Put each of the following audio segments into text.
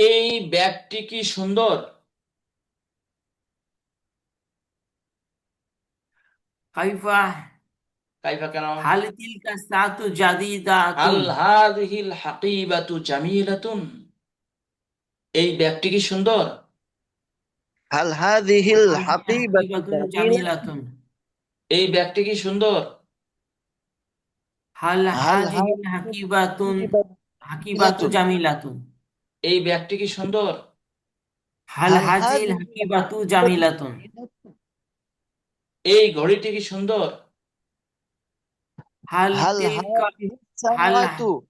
এই ব্যাগটি কি সুন্দর? কাইফা কাইফা কেন? হাল তিলকা সাতু জাদিদাতুন। হাল হাযিহিল হাকিবাতু জামিলাতুন। এই ব্যাগটি কি সুন্দর? هل هذه হাল হিয়া الحقيبة হাকিবাতুন جميلة؟ জামিলাতুন। এই ব্যাগটি কি সুন্দর? হাল هل হাযিহি هذه হাকিবাতুন الحقيبة হাকিবাতু جميلة؟ জামিলাতুন। এই ব্যাগটি কি সুন্দর? হাল هل হাযিহিল هذه হাকিবাতু الحقيبة জামিলাতুন। جميلة؟ এই ঘড়িটি কি সুন্দর? হাল هل তিলকা هذه হাল الساعة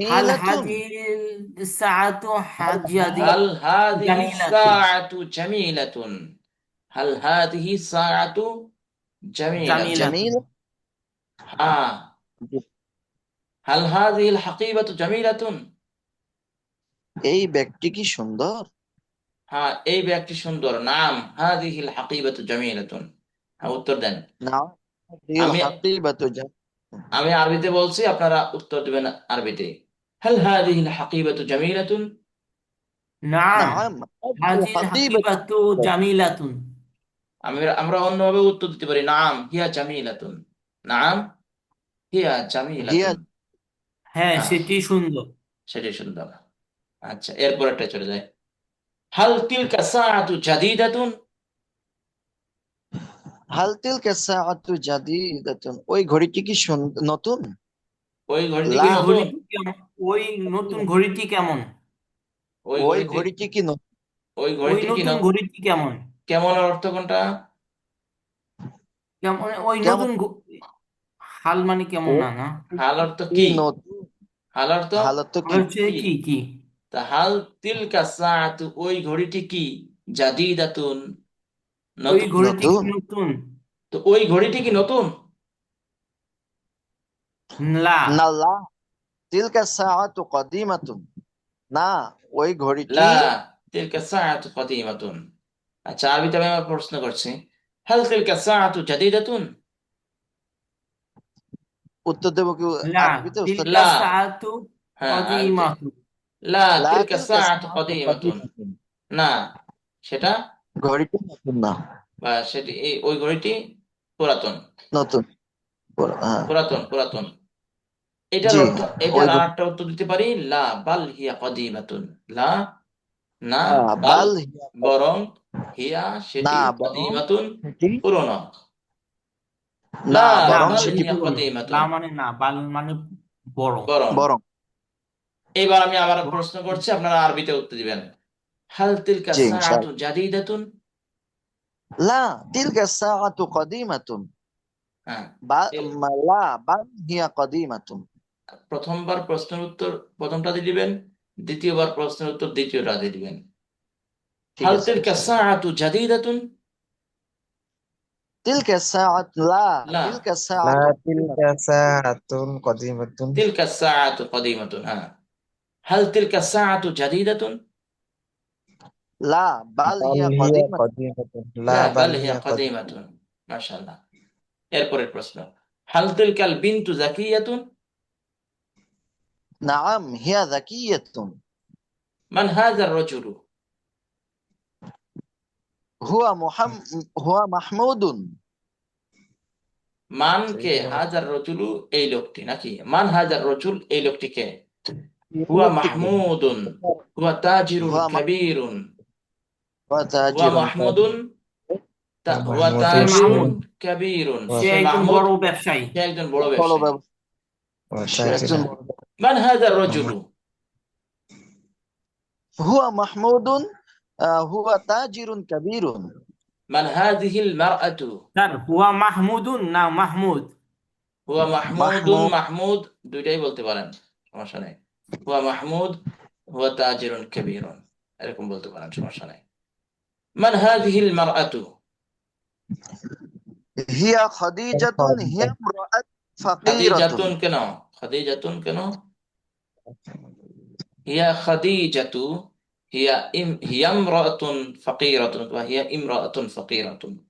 হাল جميلة؟ হাযিহিল সাআতু هل হাল হাজাদি হাযিহি জামিলাতুন। সাআতু জামিলাতুন। হাল হাযিহি সাআতু জামিলাতুন। জামিলাতুন। جميلة؟ হ্যাঁ। হাল হাযিহিল হাকিবাতু জামিলাতুন। এই ব্যক্তি কি সুন্দর? হ্যাঁ, এই ব্যাগটি সুন্দর। নাম হাযিহিল হাকিবাতু জামিলাতুন। হ্যাঁ, উত্তর দেন। نعم، هذه আমি الحقيبة جميلة. আমি আরবিতে বলছি, আপনারা উত্তর দিবেন আরবিতে। হাল হাযিহিল হাকিবাতু জামিলাতুন। নাম نعم، هذه হাযিহিল الحقيبة হাকিবাতু جميلة. জামিলাতুন। আমরা অন্যভাবে উত্তর দিতে পারি, নাম হিয়া জামিলাতুন। নাম হিয়া জামিলাতুন। هي হ্যাঁ, হ্যাঁ, সেটি সুন্দর। সেটাই সুন্দর। আচ্ছা, এরপরটা চলে যায়। হাল তিলকা সাআতু জাদিদাতুন। هل تلك الساعة جديدة؟ ওই ঘড়িটি কি নতুন? ওই ঘড়িটি কি লা ওই নতুন? ঘড়িটি কেমন? ওই নতুন ঘড়িটি কেমন? ওই ওই ঘড়িটি ঘড়িটি কি নতুন? ওই ওই ঘড়িটি কি নতুন ঘড়িটি কেমন? কেমন অর্থ কোনটা? কেমন ওই কেমন? নতুন হাল মানে কেমন, ওই না না। হাল অর্থ কি কি? নতুন? হাল অর্থ হালত হাল কি? হচ্ছে কি? কি কি? তা হাল তিলকা সাআতু, ওই ঘড়িটি কি জাদিদাতুন, ওই নতুন। ঘড়িটি কি নতুন? নতুন? তো ওই ঘড়িটি কি নতুন? লা। না, লা তিলকা সাআতু কদিমাতুন। না, ওই লা ঘড়িটি তিলকা সাআতু কাদিমাতুন। আচ্ছা, আরবিতে আমি আবার প্রশ্ন করছি। হাল তিলকা সাআতু জাদিদাতুন। উত্তর দেব কি? লা আরবিতে উত্তর তিলকা লা। সাআতু হ্যাঁ, আরবিতে। কাদিমাতু। লা লা তিলকা তিলকা সাআতু সাআতু কাদিমাতুন। কদিমাতুন। না, সেটা ঘড়িটি নতুন না, বা সেটি ওই ঘড়িটি পুরাতন। নতুন। হ্যাঁ, পুরাতন পুরাতন। এটার জি, অর্থ, এটার ওই আর ঘড়ি। একটা উত্তর দিতে পারি, লা বাল হিয়া কাদিমাতুন। লা, না, বাল, বাল হিয়া বরং, হিয়া না, সেটি, বরং কাদিমাতুন সেটি পুরনো। না, লা না বরং বাল মানে সেটি হিয়া পুরনো। লা কাদিমাতুন, মানে না, বাল মানে বড়। বরং। বরং। এবার আমি আবার প্রশ্ন করছি, আপনারা আরবিতে উত্তর দিবেন। হাল তিলকা জি, সাআতু ইনশাআল্লাহ। জাদিদাতুন। লা তিলকা সাআতু কদিমাতুন। হ্যাঁ। এ- লা বাল হিয়া কদিমাতুন। প্রথমবার প্রশ্নের উত্তর প্রথমটা দিয়ে দিবেন, দ্বিতীয়বার প্রশ্নের উত্তর দ্বিতীয়টা দিয়ে দিবেন। ঠিক হাল আছে, তিলকা ইনশাআল্লাহ। সাআতু জাদিদাতুন। تلك الساعة لا تلك لا الساعة لا قديمة. تلك ساعة قديمة. تلك الساعة قديمة. ها، هل تلك الساعة جديدة؟ لا بل بل هي هي قديمة. قديمة. لا لا بل بل هي هي قديمة. قديمة. ما شاء الله. এরপরের প্রশ্ন। هل تلك البنت ذكية؟ نعم، هي ذكية. من هذا الرجل؟ هو محمود. মান কে? سيدنا হাজার রজুলু এই লোকটি, নাকি মান হাজার রজুল এই লোকটি কে? হুয়া محمود. মাহমুদুন, হুয়া তাজিরুন هو কাবীরুন। هو হুয়া تاجر মাহমুদুন, كبير. হুয়া محمود সে তাজিরুন মাহমুদ, কাবীরুন। সে সে একজন মাহমুদ, বড় ব্যবসায়ী। সে একজন বড় বড় ব্যবসায়ী। ব্যবসা। সে وتاجر. আচ্ছা, একজন বড় ব্যবসা। মান হাজার রজুলু। هو محمود. هو تاجر كبير. মান হাযিহিল মারআতু। স্যার, হুয়া মাহমুদুন না মাহমুদ? হুয়া মাহমুদুন, محمود. মাহমুদ দুইটাই বলতে পারেন, সমস্যা নেই। হুয়া মাহমুদ, হুয়া তাজিরুন কাবীরুন, এরকম বলতে পারেন, সমস্যা নেই। মান হাযিহিল মারআতু। هي خديجة. هي خديجة. امرأة فقيرة. খাদিজাতুন কেন? খাদিজাতুন কেন? হিয়া খাদিজাতু, হিয়া ইমরাতুন ফাকিরাতুন, ওয়া হিয়া ইমরাতুন ফাকিরাতুন।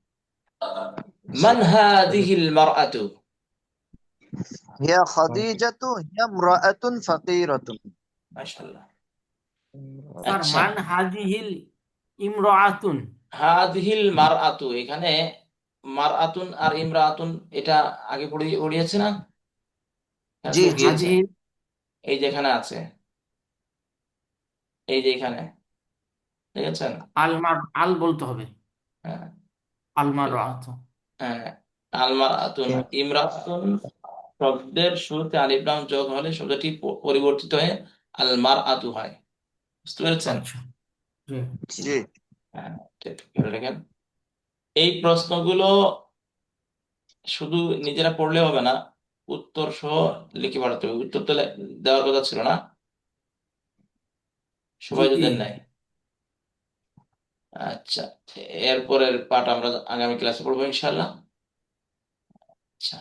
মান হাযিহিল মারআতু। هي خديجة. هي امرأة فقيرة. মাশাআল্লাহ। স্যার আচ্ছা, মান হাজিহিল ইমরাতুন। হাদিহিল মারআতু, এখানে মারআতুন আর ইমরাআতুন এটা আগে পড়িয়েছে না? জি ক্লাসে জি গিয়েছে। হাজিহিল এই যে এখানে আছে, এই যে এখানে দেখেছেন? আল বলতে হবে। হ্যাঁ, আল মারআতু। হ্যাঁ, আলমার আতুন কে ইমরাতুন শব্দের শুরুতে আলিফ লাম যোগ হলে শব্দটি পরিবর্তিত হয়ে আলমার আতু হয়। বুঝতে পেরেছেন? আচ্ছা, জি। জি হ্যাঁ, ঠিক করে রেখেন। এই প্রশ্নগুলো শুধু নিজেরা পড়লে হবে না, উত্তর সহ লিখে পাঠাতে হবে। উত্তর তো দেওয়ার কথা ছিল না, জি সবাই তো দেন নাই। আচ্ছা, এরপরের পাঠ আমরা আগামী ক্লাসে পড়বো ইনশাল্লাহ। আচ্ছা।